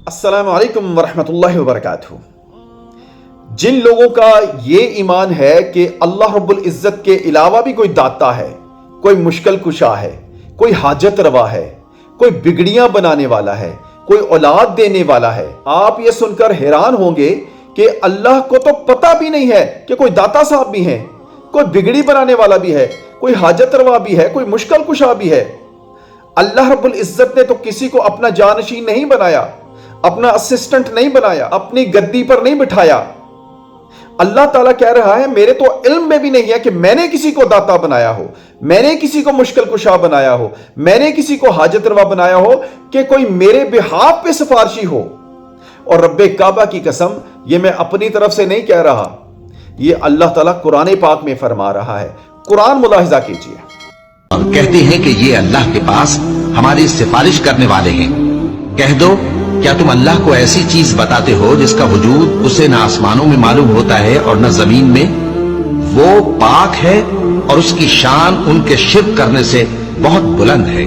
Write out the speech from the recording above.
अस्सलामु अलैकुम वरहमतुल्लाहि वबरकातुहू। जिन लोगों का ये ईमान है कि अल्लाह रब्बुल इज़्ज़त के अलावा भी कोई दाता है, कोई मुश्किल कुशा है, कोई हाजत रवा है, कोई बिगड़ियां बनाने वाला है, कोई औलाद देने वाला है, आप ये सुनकर हैरान होंगे कि अल्लाह को तो पता भी नहीं है कि कोई दाता साहब भी हैं, कोई बिगड़ी बनाने वाला भी है, कोई हाजत रवा भी है, कोई मुश्किल कुशा भी है। अल्लाह रब्बुल इज़्ज़त ने तो किसी को अपना जानशीन नहीं बनाया, अपना असिस्टेंट नहीं बनाया, अपनी गद्दी पर नहीं बिठाया। अल्लाह ताला कह रहा है मेरे तो इल्म में भी नहीं है कि मैंने किसी को दाता बनाया हो, मैंने किसी को मुश्किल कुशा बनाया हो, मैंने किसी को हाजत रवा बनाया हो कि कोई मेरे बिहाफ पे सिफारशी हो। और रब्बे काबा की कसम, ये मैं अपनी तरफ से नहीं कह रहा, ये अल्लाह ताला कुरान पाक में फरमा रहा है। कुरान मुलाहिजा कीजिए। और कहते हैं कि ये अल्लाह के पास हमारी सिफारिश करने वाले हैं। कह दो, क्या तुम अल्लाह को ऐसी चीज बताते हो जिसका वजूद उसे न आसमानों में मालूम होता है और न जमीन में? वो पाक है और उसकी शान उनके शिर्क करने से बहुत बुलंद है।